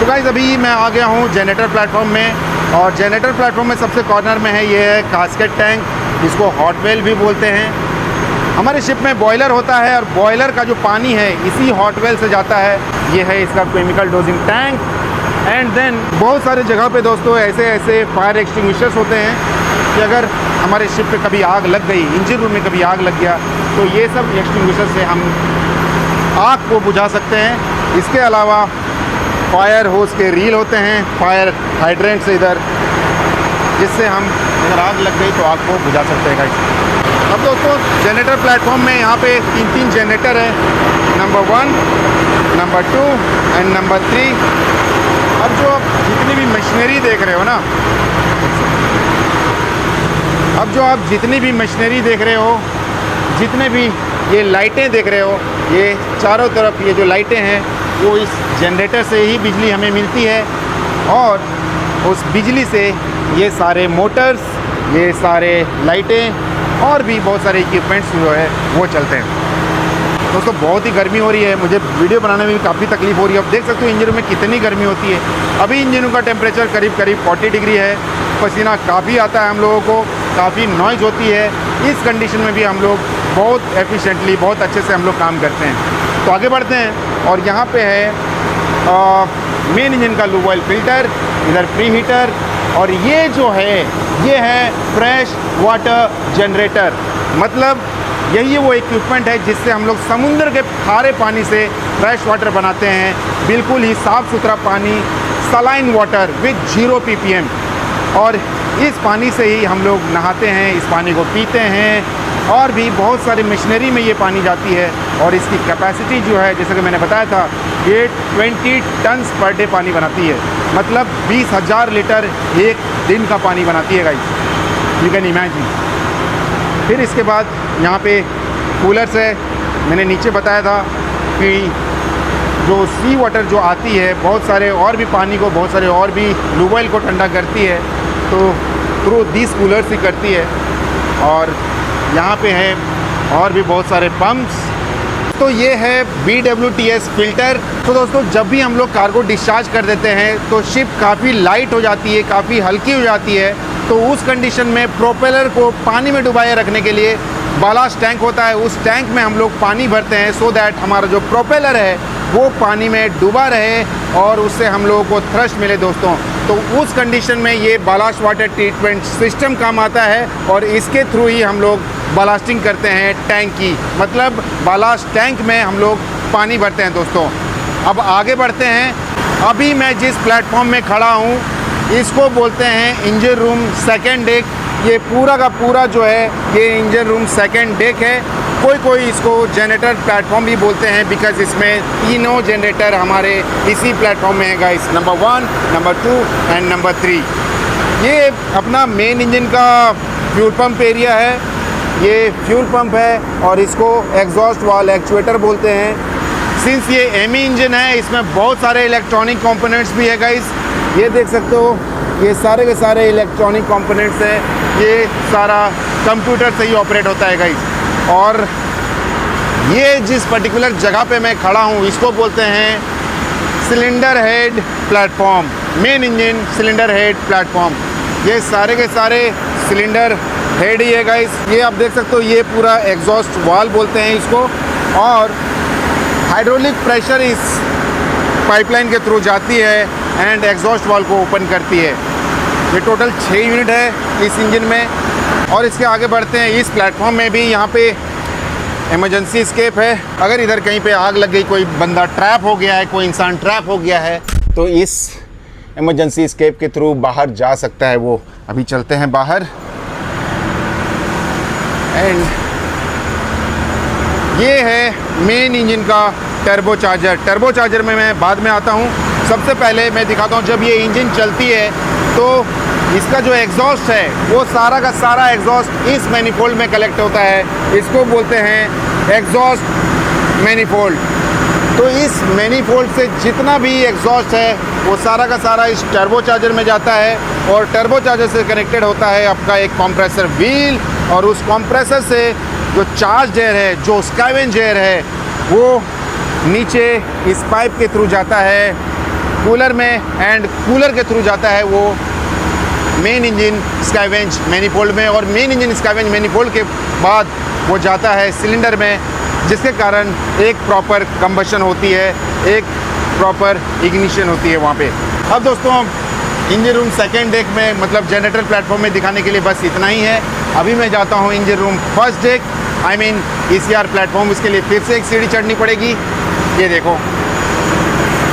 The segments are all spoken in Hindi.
तो गाइस अभी मैं आ गया हूँ जनरेटर प्लेटफॉर्म में, और जनरेटर प्लेटफॉर्म में सबसे कॉर्नर में है ये है कास्केट टैंक, जिसको हॉट वेल भी बोलते हैं। हमारे शिप में बॉयलर होता है और बॉयलर का जो पानी है इसी हॉट वेल से जाता है। ये है इसका chemical dosing tank. And then बहुत सारे जगह पे दोस्तों ऐसे फायर एक्सटिंग्विशर्स होते हैं कि अगर हमारे शिप पे कभी आग लग गई, इंजन रूम में कभी आग लग गया, तो ये सब एक्सटिंग्विशर से हम आग को बुझा सकते हैं। इसके अलावा फायर होस के रील होते हैं, फायर हाइड्रेंट से इधर, जिससे हम अगर आग लग गई तो आग को बुझा सकते हैं गाइस। अब दोस्तों जनरेटर प्लेटफॉर्म में यहाँ पे तीन जनरेटर है, नंबर 1, नंबर 2 एंड नंबर 3। अब जो आप जितनी भी मशीनरी देख रहे हो ना, अब जो आप जितनी भी मशीनरी देख रहे हो, जितने भी ये लाइटें देख रहे हो, ये चारों तरफ ये जो लाइटें हैं वो इस जनरेटर से ही बिजली हमें मिलती है, और उस बिजली से ये सारे मोटर्स, ये सारे लाइटें और भी बहुत सारे इक्विपमेंट्स जो है वो चलते हैं। दोस्तों बहुत ही गर्मी हो रही है, मुझे वीडियो बनाने में भी काफ़ी तकलीफ हो रही है। अब देख सकते हो इंजन में कितनी गर्मी होती है। अभी इंजनों का टेम्परेचर करीब 40 डिग्री है। पसीना काफ़ी आता है हम लोगों को, काफ़ी नॉइज़ होती है। इस कंडीशन में भी हम लोग बहुत एफिशिएंटली, बहुत अच्छे से हम लोग काम करते हैं। तो आगे बढ़ते हैं, और यहाँ पे है मेन इंजन का लूब ऑयल फिल्टर, इधर प्री हीटर, और ये जो है ये है फ्रेश वाटर जनरेटर। मतलब यही वो इक्विपमेंट है जिससे हम लोग समुद्र के खारे पानी से फ्रेश वाटर बनाते हैं, बिल्कुल ही साफ़ सुथरा पानी, सलाइन वाटर विद 0 ppm। और इस पानी से ही हम लोग नहाते हैं, इस पानी को पीते हैं, और भी बहुत सारी मशीनरी में ये पानी जाती है। और इसकी कैपेसिटी जो है, जैसे कि मैंने बताया था, ये 20 टन्स पर डे पानी बनाती है। मतलब 20,000 लीटर एक दिन का पानी बनाती है गाइस, यू कैन इमेजिन। फिर इसके बाद यहाँ पे कूलर्स है। मैंने नीचे बताया था कि जो सी वाटर जो आती है, बहुत सारे और भी पानी को, बहुत सारे और भी लूब ऑयल को ठंडा करती है, तो थ्रू दिस कूलर्स ही करती है। और यहाँ पे है और भी बहुत सारे पंप्स। तो ये है BWTS फ़िल्टर। तो दोस्तों जब भी हम लोग कार्गो डिस्चार्ज कर देते हैं तो शिप काफ़ी लाइट हो जाती है, काफ़ी हल्की हो जाती है। तो उस कंडीशन में प्रोपेलर को पानी में डुबाए रखने के लिए बालास्ट टैंक होता है, उस टैंक में हम लोग पानी भरते हैं, सो दैट हमारा जो प्रोपेलर है वो पानी में डूबा रहे और उससे हम लोगों को थ्रस्ट मिले दोस्तों। तो उस कंडीशन में ये बालास्ट वाटर ट्रीटमेंट सिस्टम काम आता है, और इसके थ्रू ही हम लोग बालास्टिंग करते हैं टैंक की। मतलब बालास्ट टैंक में हम लोग पानी भरते हैं दोस्तों। अब आगे बढ़ते हैं। अभी मैं जिस प्लेटफॉर्म में खड़ा हूँ इसको बोलते हैं इंजन रूम सेकेंड डेक। ये पूरा का पूरा जो है ये इंजन रूम सेकेंड डेक है। कोई इसको जनरेटर प्लेटफॉर्म भी बोलते हैं, बिकॉज इसमें तीनों जनरेटर हमारे इसी प्लेटफॉर्म में है guys, number 1, number 2 and number 3। ये अपना मेन इंजन का फ्यूल पंप एरिया है। ये फ्यूल पंप है और इसको एग्जॉस्ट वाल एक्चुएटर बोलते हैं। सिंस ये एमी इंजन है, इसमें बहुत सारे इलेक्ट्रॉनिक कंपोनेंट्स भी है गाइस। ये देख सकते हो, ये सारे के सारे इलेक्ट्रॉनिक कंपोनेंट्स हैं। ये सारा कंप्यूटर से ही ऑपरेट होता है गाइस। और ये जिस पर्टिकुलर जगह पे मैं खड़ा हूँ इसको बोलते हैं cylinder head platform, main engine cylinder head platform. ये सारे के सारे सिलेंडर हेड ही है गाइस। ये आप देख सकते हो, ये पूरा एग्जॉस्ट वाल बोलते हैं इसको, और हाइड्रोलिक प्रेशर इस पाइपलाइन के थ्रू जाती है एंड एग्जॉस्ट वाल को ओपन करती है। ये टोटल 6 यूनिट है इस इंजन में। और इसके आगे बढ़ते हैं। इस प्लेटफॉर्म में भी यहाँ पे इमरजेंसी एस्केप है। अगर इधर कहीं पे आग लग गई, कोई बंदा ट्रैप हो गया है, कोई इंसान ट्रैप हो गया है, तो इस इमरजेंसी एस्केप के थ्रू बाहर जा सकता है वो। अभी चलते हैं बाहर। एंड ये है मेन इंजन का टर्बो चार्जर। टर्बो चार्जर में मैं बाद में आता हूँ। सबसे पहले मैं दिखाता हूँ, जब ये इंजन चलती है तो इसका जो एग्जॉस्ट है वो सारा का सारा एग्जॉस्ट इस मैनिफोल्ड में कलेक्ट होता है। इसको बोलते हैं एग्जॉस्ट मैनिफोल्ड। तो इस मैनिफोल्ड से जितना भी एग्जॉस्ट है वो सारा का सारा इस टर्बो चार्जर में जाता है, और टर्बो चार्जर से कनेक्टेड होता है आपका एक कंप्रेसर व्हील, और उस कंप्रेसर से जो चार्ज एयर है, जो स्कैवेंज एयर है, वो नीचे इस पाइप के थ्रू जाता है कूलर में, एंड कूलर के थ्रू जाता है वो मेन इंजन स्काइवेंज मैनिफोल्ड में, और मेन इंजन स्काइवेंज मैनिफोल्ड के बाद वो जाता है सिलेंडर में, जिसके कारण एक प्रॉपर कंबशन होती है, एक प्रॉपर इग्निशन होती है वहाँ पे। अब दोस्तों इंजन रूम सेकेंड डेक में, मतलब जनरेटर प्लेटफॉर्म में दिखाने के लिए बस इतना ही है। अभी मैं जाता हूँ engine room first deck, I mean ECR platform. इसके लिए फिर से एक सीढ़ी चढ़नी पड़ेगी। ये देखो,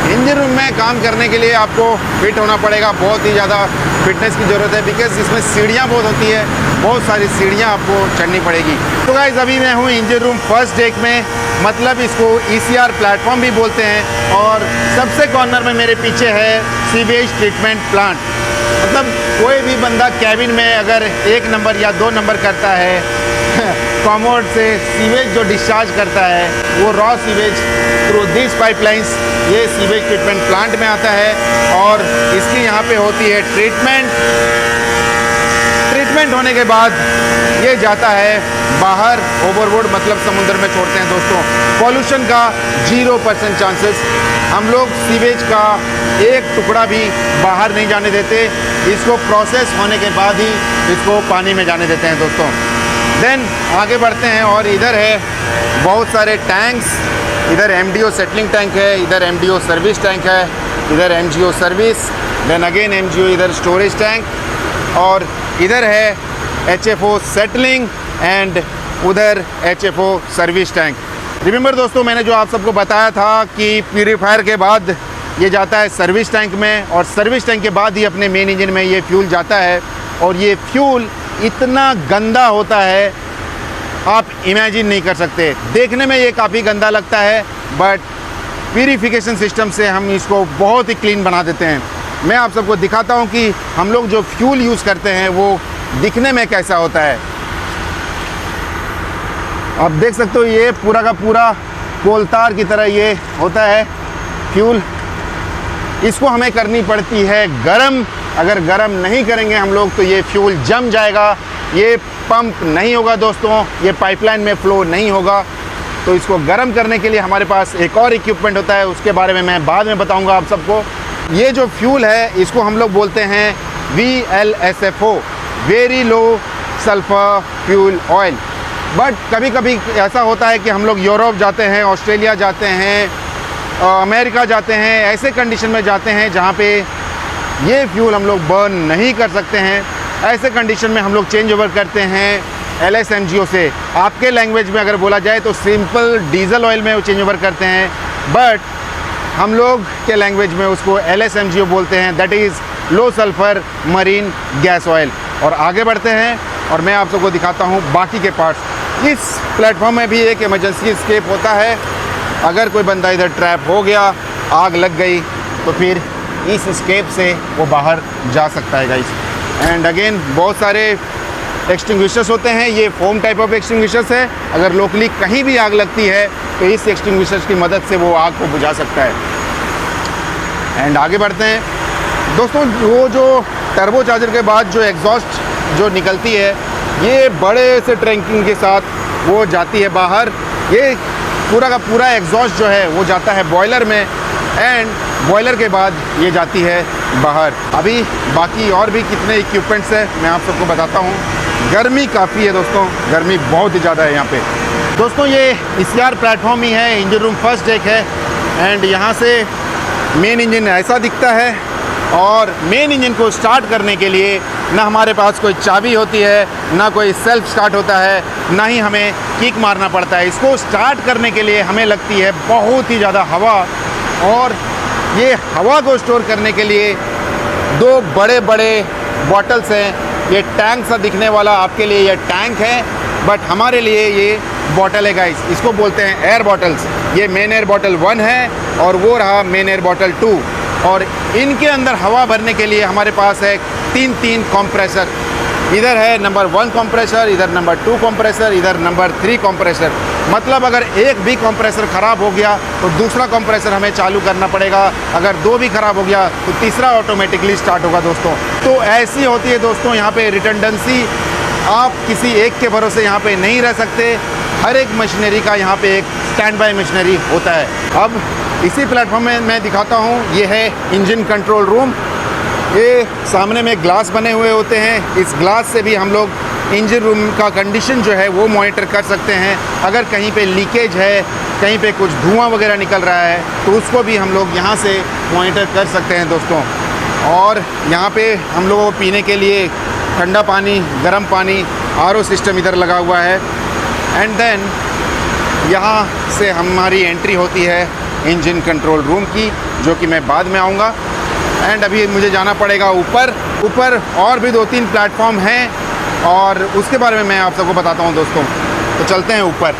इंजन रूम में काम करने के लिए आपको फिट होना पड़ेगा, बहुत ही ज़्यादा फिटनेस की ज़रूरत है, बिकॉज इसमें सीढ़ियाँ बहुत होती है, बहुत सारी सीढ़ियाँ आपको चढ़नी पड़ेगी। तो गाइस अभी मैं हूँ इंजन रूम फर्स्ट डेक में, मतलब इसको ECR प्लेटफॉर्म भी बोलते हैं, और सबसे कॉर्नर में मेरे पीछे है सीवेज ट्रीटमेंट प्लांट। मतलब कोई भी बंदा कैबिन में अगर 1 नंबर या 2 नंबर करता है कॉमोड से सीवेज जो डिस्चार्ज करता है, वो raw sewage through this pipelines ये सीवेज ट्रीटमेंट प्लांट में आता है, और इसकी यहाँ पे होती है ट्रीटमेंट होने के बाद ये जाता है बाहर ओवरबोर्ड, मतलब समुद्र में छोड़ते हैं दोस्तों। पॉल्यूशन का 0% चांसेस, हम लोग सीवेज का एक टुकड़ा भी बाहर नहीं जाने देते, इसको प्रोसेस होने के बाद ही इसको पानी में जाने देते हैं दोस्तों। देन आगे बढ़ते हैं, और इधर है बहुत सारे टैंक्स। इधर MDO सेटलिंग टैंक है, इधर MDO सर्विस टैंक है, इधर MGO service, then again MGO, इधर स्टोरेज टैंक, और इधर है HFO सेटलिंग, एंड उधर HFO सर्विस टैंक। रिमेंबर दोस्तों, मैंने जो आप सबको बताया था कि प्यूरीफायर के बाद ये जाता है सर्विस टैंक में, और सर्विस टैंक के बाद ही अपने मेन इंजन में ये फ्यूल जाता है, और ये फ्यूल इतना गंदा होता है आप इमेजिन नहीं कर सकते। देखने में ये काफ़ी गंदा लगता है, बट प्यूरिफिकेशन सिस्टम से हम इसको बहुत ही क्लीन बना देते हैं। मैं आप सबको दिखाता हूँ कि हम लोग जो फ्यूल यूज़ करते हैं वो दिखने में कैसा होता है। आप देख सकते हो ये पूरा का पूरा कोलतार की तरह ये होता है फ्यूल। इसको हमें करनी पड़ती है गरम। अगर गरम नहीं करेंगे हम लोग तो ये फ्यूल जम जाएगा, ये पंप नहीं होगा दोस्तों, ये पाइपलाइन में फ़्लो नहीं होगा। तो इसको गर्म करने के लिए हमारे पास एक और इक्विपमेंट होता है, उसके बारे में मैं बाद में बताऊंगा आप सबको। ये जो फ्यूल है इसको हम लोग बोलते हैं VLSFO, very low sulphur fuel oil. But कभी कभी ऐसा होता है कि हम लोग यूरोप जाते हैं, ऑस्ट्रेलिया जाते हैं, अमेरिका जाते हैं, ऐसे कंडीशन में जाते हैं जहाँ पे ये फ्यूल हम लोग बर्न नहीं कर सकते हैं। ऐसे कंडीशन में हम लोग चेंज ओवर करते हैं LSMGO से। आपके लैंग्वेज में अगर बोला जाए तो सिंपल डीजल ऑयल में वो चेंज ओवर करते हैं, बट हम लोग के लैंग्वेज में उसको LSMGO बोलते हैं, that is low sulphur marine gas oil. और आगे बढ़ते हैं और मैं आप सबको दिखाता हूँ बाकी के पार्ट्स। इस प्लेटफॉर्म में भी एक इमरजेंसी एस्केप होता है। अगर कोई बंदा इधर ट्रैप हो गया, आग लग गई, तो फिर इस एस्केप से वो बाहर जा सकता है गाइस। एंड अगेन बहुत सारे एक्सटिंग्विशर्स होते हैं, ये फोम टाइप ऑफ एक्सटिंग्विशर्स है। अगर लोकली कहीं भी आग लगती है तो इस एक्सटिंग्विशर्स की मदद से वो आग को बुझा सकता है। एंड आगे बढ़ते हैं दोस्तों, वो जो टर्बो चार्जर के बाद जो एग्जॉस्ट जो निकलती है, ये बड़े से ट्रैंकिंग के साथ वो जाती है बाहर। ये पूरा का पूरा एग्जॉस्ट जो है वो जाता है बॉयलर में, एंड बॉयलर के बाद ये जाती है बाहर। अभी बाकी और भी कितने इक्विपमेंट्स हैं मैं आप सबको बताता हूँ। गर्मी काफ़ी है दोस्तों, गर्मी बहुत ही ज़्यादा है यहाँ पे। दोस्तों ये ECR प्लेटफॉर्म ही है, इंजन रूम फर्स्ट डेक है, एंड यहाँ से मेन इंजन ऐसा दिखता है। और मेन इंजन को स्टार्ट करने के लिए ना हमारे पास कोई चाबी होती है, ना कोई सेल्फ स्टार्ट होता है, ना ही हमें किक मारना पड़ता है। इसको स्टार्ट करने के लिए हमें लगती है बहुत ही ज़्यादा हवा, और ये हवा को स्टोर करने के लिए 2 बड़े बड़े बॉटल्स हैं। ये टैंक सा दिखने वाला आपके लिए ये टैंक है, बट हमारे लिए ये बॉटल है गाइस। इसको बोलते हैं एयर बॉटल्स। ये मेन एयर बॉटल 1 है और वो रहा मेन एयर बॉटल 2। और इनके अंदर हवा भरने के लिए हमारे पास है 3 कंप्रेसर। इधर है नंबर 1 कंप्रेसर, इधर नंबर 2 कंप्रेसर, इधर नंबर 3 कंप्रेसर। मतलब अगर एक भी कंप्रेसर ख़राब हो गया तो दूसरा कंप्रेसर हमें चालू करना पड़ेगा। अगर 2 भी ख़राब हो गया तो तीसरा ऑटोमेटिकली स्टार्ट होगा दोस्तों। तो ऐसी होती है दोस्तों यहाँ पे रिडंडेंसी। आप किसी एक के भरोसे यहाँ पे नहीं रह सकते। हर एक मशीनरी का यहाँ पे एक स्टैंड बाय मशीनरी होता है। अब इसी प्लेटफॉर्म में मैं दिखाता हूँ, ये है इंजन कंट्रोल रूम। ये सामने में ग्लास बने हुए होते हैं, इस ग्लास से भी हम लोग इंजन रूम का कंडीशन जो है वो मॉनिटर कर सकते हैं। अगर कहीं पे लीकेज है, कहीं पे कुछ धुआं वगैरह निकल रहा है, तो उसको भी हम लोग यहाँ से मॉनिटर कर सकते हैं दोस्तों। और यहाँ पे हम लोगों को पीने के लिए ठंडा पानी, गर्म पानी, आरओ सिस्टम इधर लगा हुआ है। एंड देन यहाँ से हमारी एंट्री होती है इंजन कंट्रोल रूम की, जो कि मैं बाद में आऊँगा। एंड अभी मुझे जाना पड़ेगा ऊपर और भी 2-3 प्लेटफॉर्म हैं और उसके बारे में मैं आप सबको बताता हूँ दोस्तों। तो चलते हैं ऊपर।